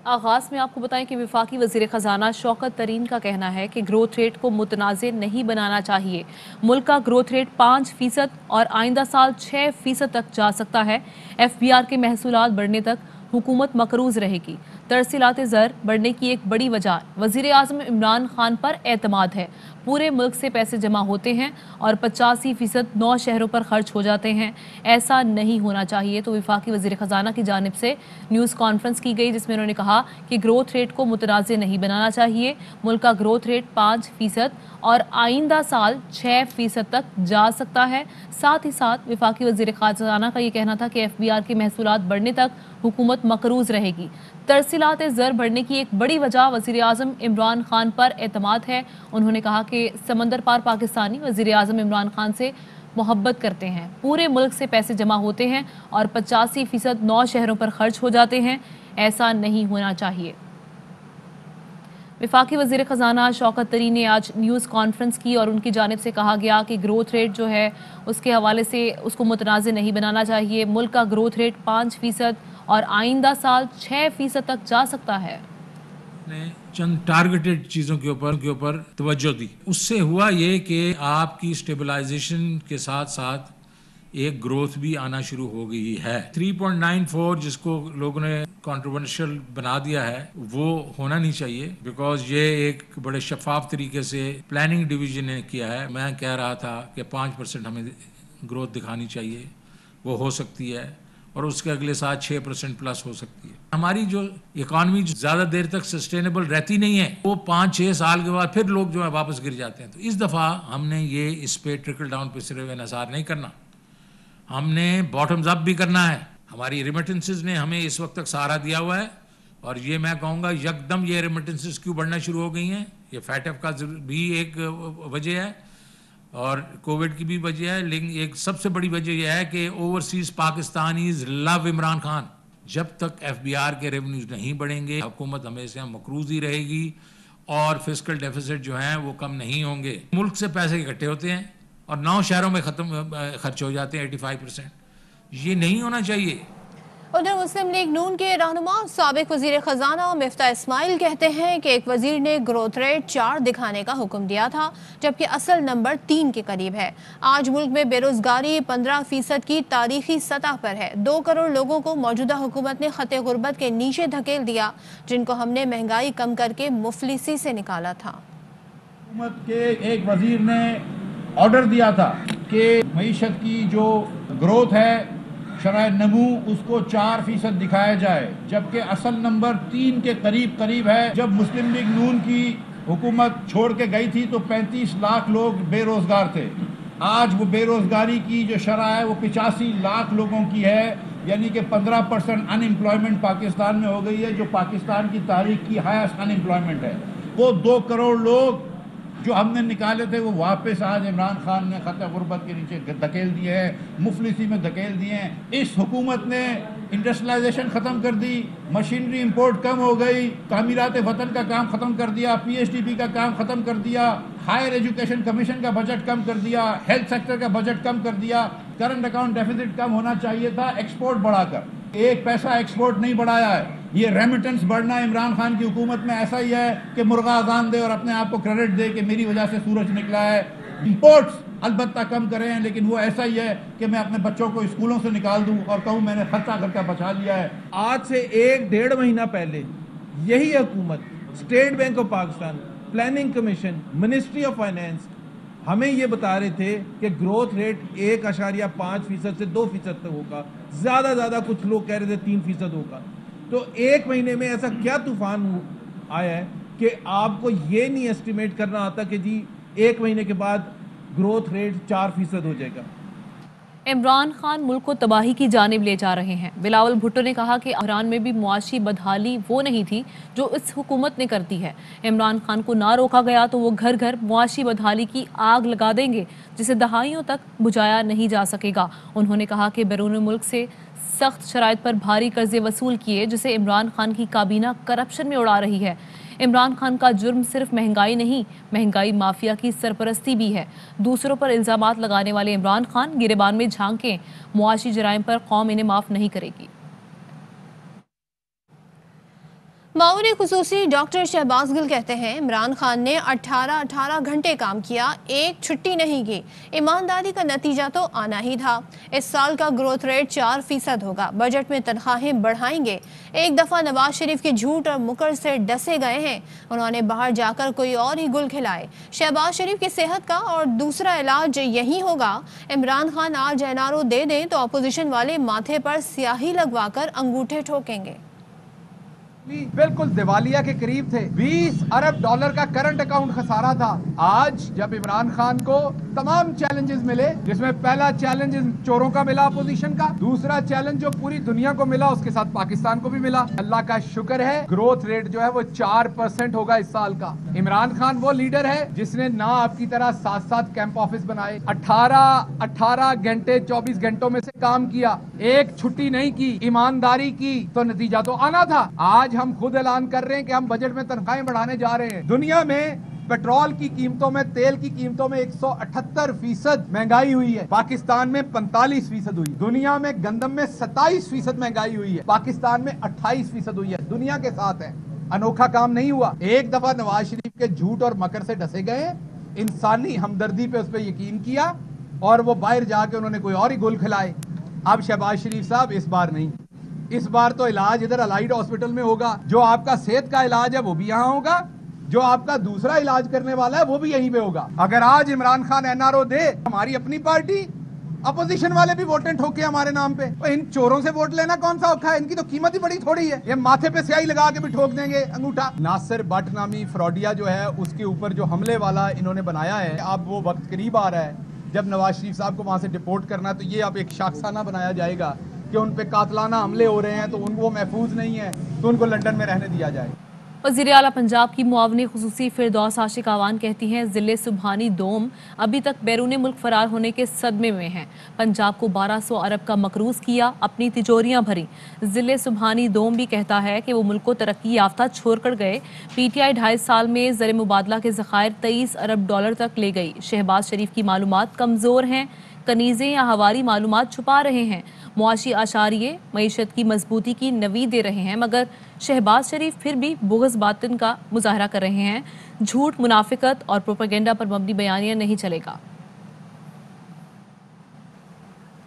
आगाज में आपको बताएं कि वफाकी वजीर खजाना शौकत तरीन का कहना है कि ग्रोथ रेट को मुतनाज़ नहीं बनाना चाहिए। मुल्क का ग्रोथ रेट 5% और आइंदा साल 6% तक जा सकता है। FBR के महसूलात बढ़ने तक हुकूमत मकरूज रहेगी। तरसीलात ज़र बढ़ने की एक बड़ी वजह वज़ीर आज़म इमरान खान पर एतमाद है। पूरे मुल्क से पैसे जमा होते हैं और 85% 9 शहरों पर खर्च हो जाते हैं। ऐसा नहीं होना चाहिए। तो वफाकी वज़ीर ख़जाना की जानिब से न्यूज़ कॉन्फ्रेंस की गई, जिसमें उन्होंने कहा कि ग्रोथ रेट को मुतनाज़ नहीं बनाना चाहिए। मुल्क का ग्रोथ रेट 5% और आइंदा साल 6% तक जा सकता है। साथ ही साथ वफाकी वज़ीर ख़जाना का ये कहना था कि FBR के महसूलात बढ़ने तक हुकूमत मकरूज रहेगी। तरसीलात ज़र बढ़ने की एक बड़ी वजह वज़ीर आज़म इमरान खान पर एतमाद है। उन्होंने कहा कि समंदर पार पाकिस्तानी वज़ीर आज़म इमरान खान से मोहब्बत करते हैं। पूरे मुल्क से पैसे जमा होते हैं और 85% 9 शहरों पर खर्च हो जाते हैं। ऐसा नहीं होना चाहिए। वफाकी वज़ीर ख़जाना शौकत तरीन ने आज न्यूज़ कॉन्फ्रेंस की और उनकी जानिब से कहा गया कि ग्रोथ रेट जो है उसके हवाले से उसको मुतनाज़ नहीं बनाना चाहिए। मुल्क का ग्रोथ रेट 5% और आइंदा साल 6% तक जा सकता है। ने चंद टारगेटेड चीज़ों के ऊपर तवज्जो दी। उससे हुआ ये कि आपकी स्टेबलाइजेशन के साथ साथ एक ग्रोथ भी आना शुरू हो गई है। 3.94 जिसको लोगों ने कंट्रोवर्शियल बना दिया है वो होना नहीं चाहिए, बिकॉज ये एक बड़े शफाफ तरीके से प्लानिंग डिवीजन ने किया है। मैं कह रहा था कि 5% हमें ग्रोथ दिखानी चाहिए, वो हो सकती है, और उसके अगले साल 6% प्लस हो सकती है। हमारी जो इकॉनमी ज़्यादा देर तक सस्टेनेबल रहती नहीं है, वो 5-6 साल के बाद फिर लोग जो है वापस गिर जाते हैं। तो इस दफ़ा हमने ये इस पे ट्रिकल डाउन पे सिर्फ इन्हिसार नहीं करना, हमने बॉटम्स अप भी करना है। हमारी रेमिटेंसेस ने हमें इस वक्त तक सहारा दिया हुआ है, और ये मैं कहूँगा यकदम ये रेमिटेंसेस क्यों बढ़ना शुरू हो गई हैं, ये फैटफ का भी एक वजह है और कोविड की भी वजह है, लेकिन एक सबसे बड़ी वजह यह है कि overseas Pakistanis love Imran Khan. जब तक FBR के रेवेन्यूज नहीं बढ़ेंगे हुकूमत हमेशा मकरूज ही रहेगी और फिस्कल डेफिसिट जो है वो कम नहीं होंगे। मुल्क से पैसे इकट्ठे होते हैं और 9 शहरों में खर्च हो जाते हैं 85%। ये नहीं होना चाहिए। उधर मुस्लिम लीग नून के रहनुमा साबिक वजीर खजाना मिफ्ता इस्माइल कहते हैं कि एक वजीर ने ग्रोथ रेट 4 दिखाने का हुक्म दिया था, जबकि असल नंबर 3 के करीब है। आज मुल्क में बेरोजगारी 15% की तारीखी सतह पर है। 2 करोड़ लोगों को मौजूदा हुकूमत ने खते गुर्बत के नीचे धकेल दिया, जिनको हमने महंगाई कम करके मुफलिसी से निकाला था। हुकूमत के एक वजीर ने ऑर्डर दिया था कि मईशत की जो ग्रोथ है शराय नमू उसको 4% दिखाया जाए, जबकि असल नंबर 3 के करीब है। जब मुस्लिम लीग नून की हुकूमत छोड़ के गई थी तो 35 लाख लोग बेरोजगार थे। आज वो बेरोजगारी की जो शरह है वो 85 लाख लोगों की है, यानी कि 15% अनएम्प्लॉयमेंट पाकिस्तान में हो गई है, जो पाकिस्तान की तारीख की हाईएस्ट अनएम्प्लॉयमेंट है। वो 2 करोड़ लोग जो हमने निकाले थे वो वापस आज इमरान खान ने खत गुर्बत के नीचे धकेल दिए हैं, मुफलिसी में धकेल दिए हैं। इस हुकूमत ने इंडस्ट्रियलाइजेशन ख़त्म कर दी, मशीनरी इंपोर्ट कम हो गई, तामीरात वतन का काम ख़त्म कर दिया, PHDP का काम ख़त्म कर दिया, हायर एजुकेशन कमीशन का बजट कम कर दिया, हेल्थ सेक्टर का बजट कम कर दिया, करंट अकाउंट डेफिसिट कम होना चाहिए था, एक्सपोर्ट बढ़ाकर एक पैसा एक्सपोर्ट नहीं बढ़ाया है। ये रेमिटेंस बढ़ना इमरान खान की हुकूमत में ऐसा ही है कि मुर्गा अजान दे और अपने आप को क्रेडिट दे कि मेरी वजह से सूरज निकला है। इंपोर्ट्स अलबत्ता कम करें, लेकिन वो ऐसा ही है कि मैं अपने बच्चों को स्कूलों से निकाल दूं और कहूं मैंने खर्चा करके बचा लिया है। आज से 1-1.5 महीना पहले यही हुकूमत, state bank of Pakistan, planning commission, ministry of finance हमें ये बता रहे थे कि ग्रोथ रेट 1.5% से 2% तक होगा। ज़्यादा कुछ लोग कह रहे थे 3% होगा। तो 1 महीने में ऐसा क्या तूफान आया है कि आपको ये नहीं एस्टिमेट करना आता कि जी 1 महीने के बाद ग्रोथ रेट 4% हो जाएगा। इमरान खान मुल्क को तबाही की जानिब ले जा रहे हैं। बिलावल भुट्टो ने कहा कि ईरान में भी मुआशी बदहाली वो नहीं थी जो इस हुकूमत ने कर दी है। इमरान खान को ना रोका गया तो वो घर घर मुआशी बदहाली की आग लगा देंगे, जिसे दहाइयों तक बुझाया नहीं जा सकेगा। उन्होंने कहा कि बैरून मुल्क से सख्त शराइत पर भारी कर्जे वसूल किए, जिसे इमरान खान की काबीना करप्शन में उड़ा रही है। इमरान खान का जुर्म सिर्फ महंगाई नहीं, महंगाई माफिया की सरपरस्ती भी है। दूसरों पर इल्जामात लगाने वाले इमरान खान गिरेबान में झांकें, मुआशी जराइम पर कौम इन्हें माफ नहीं करेगी। मामूली खुसूसी डॉक्टर शहबाज गिल कहते हैं इमरान खान ने 18 घंटे काम किया, एक छुट्टी नहीं की। ईमानदारी का नतीजा तो आना ही था। इस साल का ग्रोथ रेट 4% होगा। बजट में तनख्वाहें बढ़ाएंगे। एक दफा नवाज शरीफ के झूठ और मुकर से डसे गए हैं। उन्होंने बाहर जाकर कोई और ही गुल खिलाए। शहबाज शरीफ की सेहत का और दूसरा इलाज यही होगा। इमरान खान आज एनआरओ दे दें तो अपोजिशन वाले माथे पर स्याही लगवाकर अंगूठे ठोकेंगे। बिल्कुल दिवालिया के करीब थे। 20 अरब डॉलर का करंट अकाउंट खसारा था। आज जब इमरान खान को तमाम चैलेंजेस मिले, जिसमें पहला चैलेंज चोरों का मिला अपोजिशन का, दूसरा चैलेंज जो पूरी दुनिया को मिला उसके साथ पाकिस्तान को भी मिला। अल्लाह का शुक्र है ग्रोथ रेट जो है वो 4% होगा इस साल का। इमरान खान वो लीडर है जिसने ना आपकी तरह 7-7 कैंप ऑफिस बनाए, 18 घंटे 24 घंटों में से काम किया, एक छुट्टी नहीं की, ईमानदारी की, तो नतीजा तो आना था। आज हम खुद ऐलान कर रहे हैं कि हम बजट में तनख्वाहें बढ़ाने जा रहे हैं। दुनिया में पेट्रोल की कीमतों में, तेल की कीमतों में 178% महंगाई हुई है, पाकिस्तान में 45% हुई। दुनिया में गंदम में 27% महंगाई हुई है, पाकिस्तान में 28% हुई है। दुनिया के साथ है, अनोखा काम नहीं हुआ। एक दफा नवाज शरीफ के झूठ और मकर से डसे गए, इंसानी हमदर्दी पे उस पर यकीन किया और वो बाहर जाके उन्होंने कोई और ही गुल खिलाए। अब शहबाज शरीफ साहब इस बार नहीं, इस बार तो इलाज इधर अलाइड हॉस्पिटल में होगा। जो आपका सेहत का इलाज है वो भी यहाँ होगा, जो आपका दूसरा इलाज करने वाला है वो भी यहीं पे होगा। अगर आज इमरान खान एनआरओ दे, हमारी अपनी पार्टी, अपोजिशन वाले भी वोटें ठोके हमारे नाम पे। तो इन चोरों से वोट लेना कौन सा औखा है? इनकी तो कीमत ही बड़ी थोड़ी है। ये माथे पे स्याही लगा के भी ठोक देंगे अंगूठा। नासिर भट्ट नामी फ्रॉडिया जो है उसके ऊपर जो हमले वाला इन्होंने बनाया है, अब वो वक्त करीब आ रहा है जब नवाज शरीफ साहब को वहां से डिपोर्ट करना है, तो ये अब एक शाखसाना बनाया जाएगा कि उन पे कातलाना हमले हो रहे हैं तो उनको महफूज नहीं है तो उनको लंदन में रहने दिया जाए। वज़ीर आला पंजाब की मुआवनी खुसूसी फिरदौस आशिक आवान कहती हैं ज़िले सुबहानी दोम अभी तक बैरून मुल्क फरार होने के सदमे में हैं। पंजाब को 1200 अरब का मकरूज़ किया, अपनी तिजोरियां भरी। ज़िले सुबहानी दोम भी कहता है कि वो मुल्क को तरक्की याफ्ता छोड़कर गए। PTI 2.5 साल में ज़र मुबादला के ज़खायर 23 अरब डॉलर तक ले गई। शहबाज शरीफ की मालूमात कमज़ोर हैं, कनीज़ें या हवारी मालूमात छुपा रहे हैं। मुआशी आशारिये मईशत की मजबूती की नवी दे रहे हैं, मगर शहबाज शरीफ फिर भी बुग़्ज़ बातिन का मुजाहरा कर रहे हैं। झूठ, मुनाफिकत और प्रोपेगेंडा पर मबनी बयानिया नहीं चलेगा।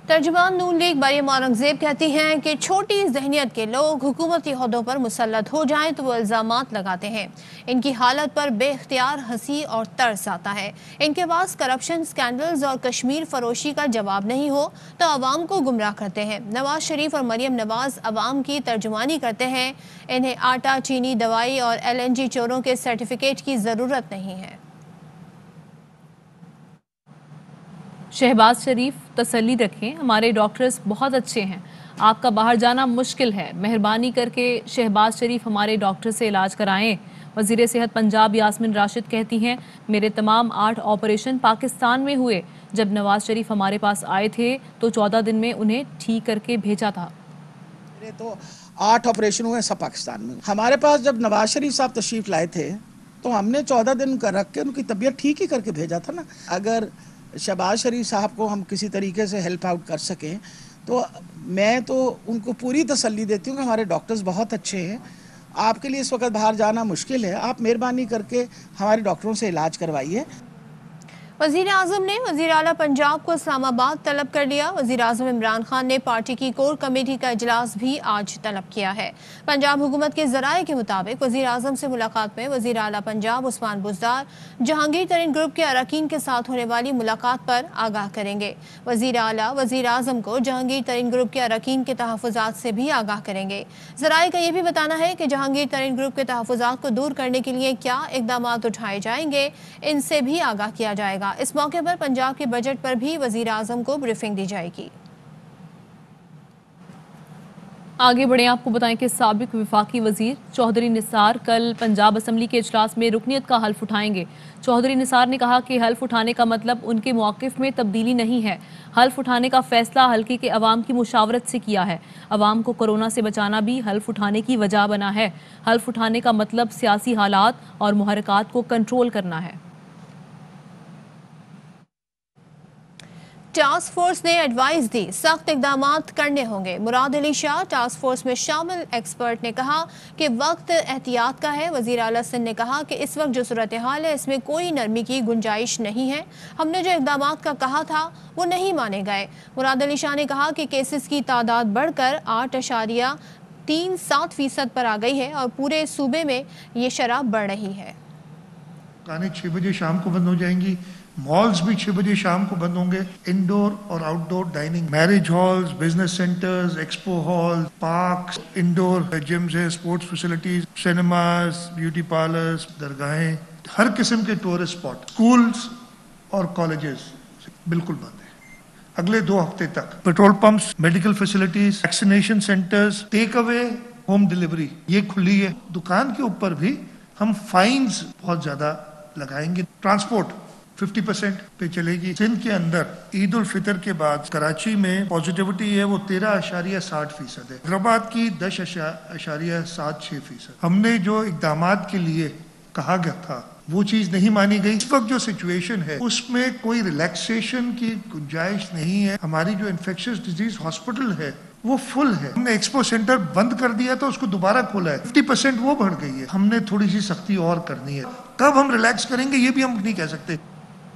तर्जुमान नून लीग मरियम औरंगजेब कहती हैं कि छोटी जहनियत के लोग हुकूमती ओहदों पर मुसल्लत हो जाएं तो वो इल्ज़ामात लगाते हैं। इनकी हालत पर बेख्तियार हंसी और तरस आता है। इनके पास करप्शन स्कैंडल्स और कश्मीर फरोशी का जवाब नहीं हो तो अवाम को गुमराह करते हैं। नवाज शरीफ और मरियम नवाज अवाम की तर्जुमानी करते हैं। इन्हें आटा, चीनी, दवाई और LNG चोरों के सर्टिफिकेट की ज़रूरत नहीं है। शहबाज शरीफ तसल्ली रखें, हमारे डॉक्टर्स बहुत अच्छे हैं, आपका बाहर जाना मुश्किल है, मेहरबानी करके शहबाज शरीफ हमारे डॉक्टर से इलाज कराएं। वज़ीर सेहत पंजाब यास्मिन राशिद कहती हैं मेरे तमाम 8 ऑपरेशन पाकिस्तान में हुए। जब नवाज शरीफ हमारे पास आए थे तो 14 दिन में उन्हें ठीक करके भेजा था। मेरे तो 8 ऑपरेशन हुए सब पाकिस्तान में। हमारे पास जब नवाज शरीफ साहब तशरीफ लाए थे तो हमने 14 दिन रख के उनकी तबीयत ठीक ही करके भेजा था ना। अगर शहबाज शरीफ साहब को हम किसी तरीके से हेल्प आउट कर सकें तो मैं तो उनको पूरी तसल्ली देती हूँ कि हमारे डॉक्टर्स बहुत अच्छे हैं। आपके लिए इस वक्त बाहर जाना मुश्किल है, आप मेहरबानी करके हमारे डॉक्टरों से इलाज करवाइए। वज़ीर आज़म ने वज़ीर आला पंजाब को इस्लामाबाद तलब कर लिया। वज़ीर आज़म इमरान खान ने पार्टी की कोर कमेटी का इजलास भी आज तलब किया है। पंजाब हुकूमत के ज़राए के मुताबिक वज़ीर आज़म से मुलाकात में वज़ीर आला पंजाब उस्मान बुज़दार जहांगीर तरीन ग्रुप के अरकान के साथ होने वाली मुलाकात पर आगाह करेंगे। वज़ीर आला वज़ीर आज़म को जहांगीर तरीन ग्रुप के अरकान के तहफ़्फ़ुज़ात से भी आगाह करेंगे। ज़राए का यह भी बताना है कि जहांगीर तरीन ग्रुप के तहफ़्फ़ुज़ात को दूर करने के लिए क्या इक़दाम उठाए जाएंगे, इनसे भी आगाह किया जाएगा। इस मौके पर पंजाब के बजट पर भी वज़ीर आज़म को ब्रीफिंग दी जाएगी। आगे बढ़े, आपको बताएं कि साबिक विफाकी वजीर चौधरी निसार कल पंजाब असम्बली के इजलास में रुकनीत का हल्फ उठाएंगे। चौधरी निसार ने कहा कि हल्फ उठाने का मतलब उनके मौक़िफ़ में तब्दीली नहीं है। हल्फ उठाने का फैसला हल्के के अवाम की मुशावरत से किया है। अवाम को कोरोना से बचाना भी हल्फ उठाने की वजह बना है। हल्फ उठाने का मतलब सियासी हालात और मुहरकात को कंट्रोल करना है। टास्क फोर्स ने एडवाइस दी, सख्त इकदाम करने होंगे। मुराद अली शाह टास्क फोर्स में शामिल एक्सपर्ट ने कहा कि वक्त एहतियात का है। वजीर आला सिंध ने कहा कि इस वक्त जो सूरत हाल है इसमें कोई नरमी की गुंजाइश नहीं है। हमने जो इकदाम का कहा था वो नहीं माने गए। मुराद अली शाह ने कहा कि केसेस की तादाद बढ़कर 8.37% पर आ गई है और पूरे सूबे में ये शरह बढ़ रही है। दुकानें 6 बजे शाम को बंद हो जाएंगी, मॉल्स भी 6 बजे शाम को बंद होंगे। इंडोर और outdoor dining, marriage halls, business centres, expo hall, parks, indoor gyms है, sports facilities, cinemas, beauty parlours, दरगाहें, हर किस्म के टूरिस्ट स्पॉट, स्कूल्स और कॉलेजेस बिल्कुल बंद है अगले 2 हफ्ते तक। Petrol pumps, medical facilities, vaccination centres, take away, home delivery ये खुली है। दुकान के ऊपर भी हम फाइन्स बहुत ज्यादा लगाएंगे। ट्रांसपोर्ट 50% पे चलेगी। सिंध के अंदर ईद उल फितर के बाद कराची में पॉजिटिविटी है वो 13.60% है। हैदराबाद की 10.76%। हमने जो इकदामात के लिए कहा गया था वो चीज नहीं मानी गई। इस वक्त जो सिचुएशन है उसमें कोई रिलैक्सेशन की गुंजाइश नहीं है। हमारी जो इन्फेक्शियस डिजीज हॉस्पिटल है वो फुल है। हमने एक्सपो सेंटर बंद कर दिया तो उसको दोबारा खोला है, 50% वो बढ़ गई है। हमने थोड़ी सी सख्ती और करनी है। कब हम रिलैक्स करेंगे ये भी हम नहीं कह सकते।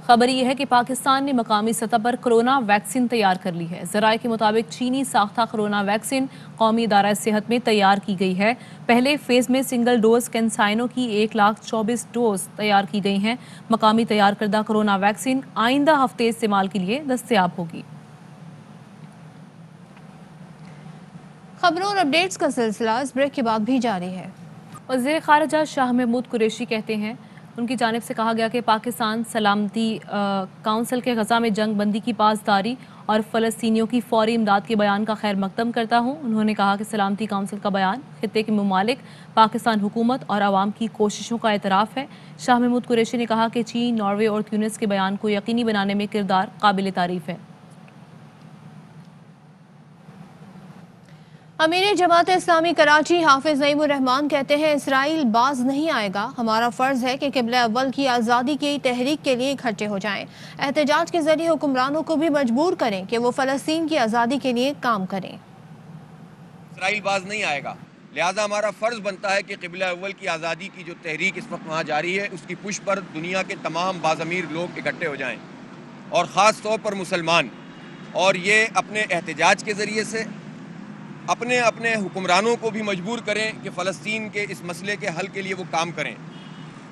खबर यह है कि पाकिस्तान ने मकामी सतह पर कोरोना वैक्सीन तैयार कर ली है। ज़राए के मुताबिक चीनी साख्ता कोरोना वैक्सीन कौमी इदारा सेहत में तैयार की गई है। पहले फेज में सिंगल डोज कैंसाइनो की 1,24,000 डोज तैयार की गई हैं। मकामी तैयार करदा कोरोना वैक्सीन आइंदा हफ्ते इस्तेमाल के लिए दस्तयाब होगी। खबरों और अपडेट्स का सिलसिला इस ब्रेक के बाद भी जारी है। वज़ीर ख़ारिजा शाह महमूद कुरैशी कहते हैं उनकी जानिब से कहा गया कि पाकिस्तान सलामती काउंसिल के गज़ा में जंग बंदी की पासदारी और फ़लस्तीनियों की फ़ौरी इमदाद के बयान का खैर मकदम करता हूँ। उन्होंने कहा कि सलामती काउंसिल का बयान खित्ते के ममालिक, पाकिस्तान हुकूमत और आवाम की कोशिशों का एतराफ़ है। शाह महमूद कुरैशी ने कहा कि चीन, नॉर्वे और ट्यूनिस के बयान को यकीनी बनाने में किरदार काबिल तारीफ़ है। अमीर जमात इस्लामी कराची हाफिज नईमुर रहमान कहते हैं इसराइल बाज नहीं आएगा। हमारा फ़र्ज़ है कि क़िबला अव्वल की आज़ादी की तहरीक के लिए इकट्ठे हो जाएं। एहतजाज के ज़रिए हुक्मरानों को भी मजबूर करें कि वो फ़लस्तीन की आज़ादी के लिए काम करें। इसराइल बाज नहीं आएगा, लिहाजा हमारा फ़र्ज़ बनता है कि क़िबला अव्वल की आज़ादी की जो तहरीक इस वक्त वहाँ जारी है उसकी पुश पर दुनिया के तमाम बाज़मीर लोग इकट्ठे हो जाएँ और ख़ास तौर पर मुसलमान, और ये अपने एहतजाज के ज़रिए से अपने अपने हुक्मरानों को भी मजबूर करें कि फ़लस्तीन के इस मसले के हल के लिए वो काम करें।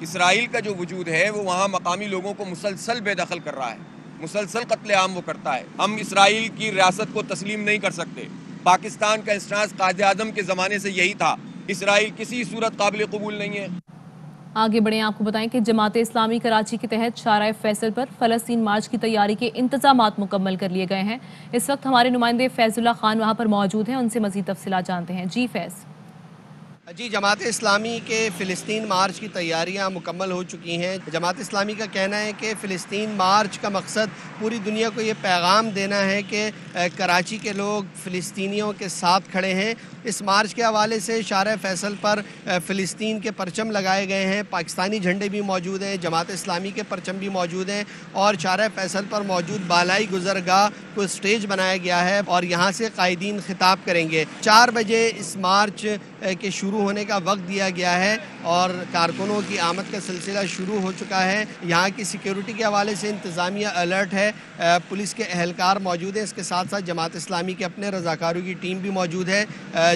इसराइल का जो वजूद है वो वहाँ मकामी लोगों को मुसलसल बेदखल कर रहा है, मुसलसल कत्लेआम वो करता है। हम इसराइल की रियासत को तस्लीम नहीं कर सकते। पाकिस्तान का इंस्टांस कायदे आज़म के ज़माने से यही था, इसराइल किसी सूरत काबिल कबूल नहीं है। आगे बढ़ें, आपको बताएं कि जमात इस्लामी कराची के तहत शाराए फैसल पर फ़लस्तीन मार्च की तैयारी के इंतजामात मुकम्मल कर लिए गए हैं। इस वक्त हमारे नुमाइंदे फैजुल्ला खान वहां पर मौजूद हैं, उनसे मज़ीद तफसीलात जानते हैं। जी फैज़। जी, जमात इस्लामी के फ़िलिस्तीन मार्च की तैयारियां मुकम्मल हो चुकी हैं। जमात इस्लामी का कहना है कि फ़िलिस्तीन मार्च का मकसद पूरी दुनिया को ये पैगाम देना है कि कराची के लोग फ़िलिस्तीनियों के साथ खड़े हैं। इस मार्च के हवाले से शारा फैसल पर फ़िलिस्तीन के परचम लगाए गए हैं, पाकिस्तानी झंडे भी मौजूद हैं, जमात इस्लामी के परचम भी मौजूद हैं और शारा फैसल पर मौजूद बालाई गुजरगाह को स्टेज बनाया गया है और यहाँ से कायदीन खिताब करेंगे। 4 बजे इस मार्च के शुरू होने का वक्त दिया गया है और कारकुनों की आमद का सिलसिला शुरू हो चुका है। यहाँ की सिक्योरिटी के हवाले से इंतज़ामिया अलर्ट है, पुलिस के अहलकार मौजूद हैं। इसके साथ साथ जमात इस्लामी के अपने रज़ाकारों की टीम भी मौजूद है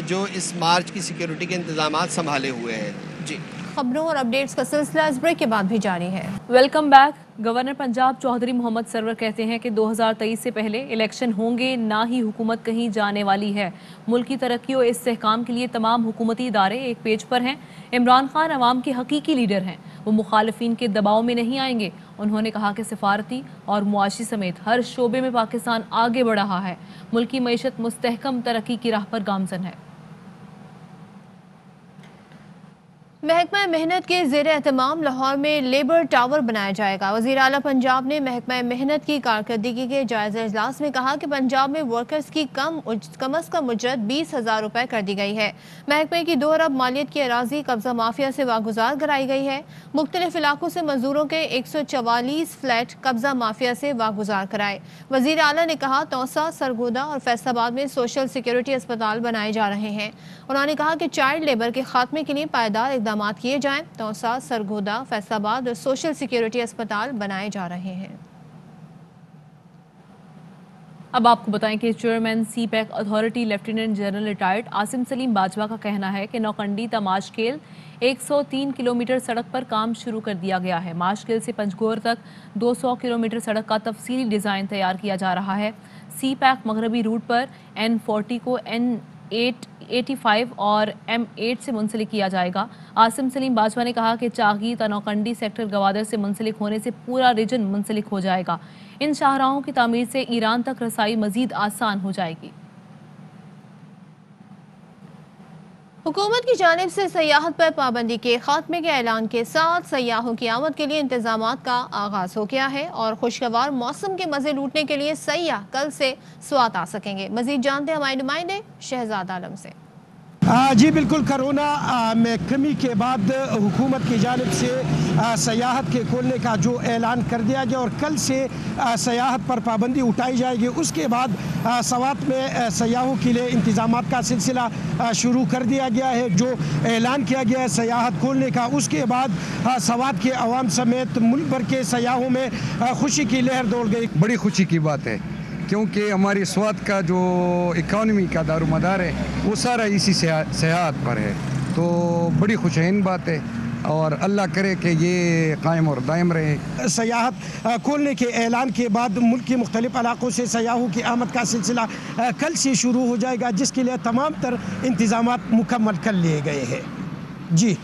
जो इस मार्च की सिक्योरिटी के इंतजामात संभाले हुए हैं। जी, खबरों और अपडेट्स का सिलसिला इस ब्रेक के बाद भी जारी है। Welcome back. Governor Punjab Chaudhry Mohammad Sarwar कहते हैं कि 2023 से पहले इलेक्शन होंगे, ना ही हुकूमत कहीं जाने वाली है। मुल्क की तरक्की और इस्तेहकाम के लिए तमाम हुकूमती इदारे एक पेज पर हैं। इमरान खान अवाम के हकीकी लीडर हैं, वो मुखालिफिन के दबाव में नहीं आएंगे। उन्होंने कहा कि सिफारती और मुआशी समेत हर शोबे में पाकिस्तान आगे बढ़ रहा है। मुल्क की मईशत मुस्तहकम तरक्की की राह पर गामजन है। महकमा मेहनत के ज़ेर एहतमाम लाहौर में लेबर टावर बनाया जाएगा। वज़ीर आला पंजाब ने महकमा मेहनत की कारकर्दगी के जायजा इजलास में कहा कि पंजाब में वर्कर्स की कम अज़ कम उजरत 20,000 रुपये कर दी गई है। महकमे की 2 अरब मालियत की अराजी कब्जा माफिया से वागुजार कराई गई है। मुख्तलिफ इलाकों से मजदूरों के 144 फ्लैट कब्जा माफिया से वागुजार कराए। वज़ीर आला ने कहा तौसा, सरगोदा और फैसलाबाद में सोशल सिक्योरिटी अस्पताल बनाए जा रहे हैं। उन्होंने कहा कि चाइल्ड लेबर के खात्मे के लिए पायदार इक़दाम किए जाएं। तौसा, सरगोदा, फैसलाबाद और सोशल सिक्योरिटी अस्पताल बनाए जा रहे हैं। अब आपको बताएं कि chairman CPEC authority lieutenant general retired Asim Saleem Bajwa का कहना है कि नौकंडी तमाशकेल 103 किलोमीटर सड़क पर काम शुरू कर दिया गया है। माशकेल से पंजगोर तक 200 किलोमीटर सड़क का तफसीली डिज़ाइन तैयार किया जा रहा है। सी पैक मगरबी रूट पर N40 को N85 और M8 से मुंसलिक किया जाएगा। आसिम सलीम बाजवा ने कहा कि चागी तनौकंडी सेक्टर गवादर से मुंसलिक होने से पूरा रीजन मुंसलिक हो जाएगा। इन शाहराहों की तामीर से ईरान तक रसाई मजीद आसान हो जाएगी। हुकूमत की जानिब से सयाहत पर पाबंदी के खात्मे के ऐलान के साथ सयाहों की आमद के लिए इंतजामात का आगाज हो गया है और खुशगवार मौसम के मजे लूटने के लिए सयाह कल से स्वात आ सकेंगे। मजीद जानते हैं हमारे नुमाइंदे शहजाद आलम से। जी बिल्कुल, कोरोना में कमी के बाद हुकूमत की जानिब से सयाहत के खोलने का जो ऐलान कर दिया गया और कल से सयाहत पर पाबंदी उठाई जाएगी। उसके बाद सवात में सयाहों के लिए इंतजामात का सिलसिला शुरू कर दिया गया है। जो ऐलान किया गया है सयाहत खोलने का, उसके बाद सवात के अवाम समेत मुल्क भर के सयाहों में खुशी की लहर दौड़ गई। बड़ी खुशी की बात है क्योंकि हमारी स्वात का जो इकॉनमी का दारोमदार है वो सारा इसी सयाहत पर है, तो बड़ी खुशैन बात है और अल्लाह करे कि ये कायम और दायम रहे। सयाहत खोलने के ऐलान के बाद मुल्क के मुख्तलिफ इलाकों से सयाहों की आमद का सिलसिला कल से शुरू हो जाएगा, जिसके लिए तमाम तर इंतजामात मुकम्मल कर लिए गए हैं। जी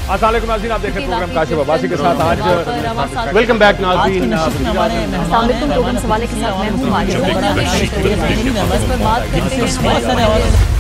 अस्सलाम वालेकुम नाज़रीन, आप देख रहे हैं प्रोग्राम काशिफ अब्बासी के साथ। आज वेलकम बैक नाज़रीन। प्रोग्राम सवाले के साथ मैं हूं।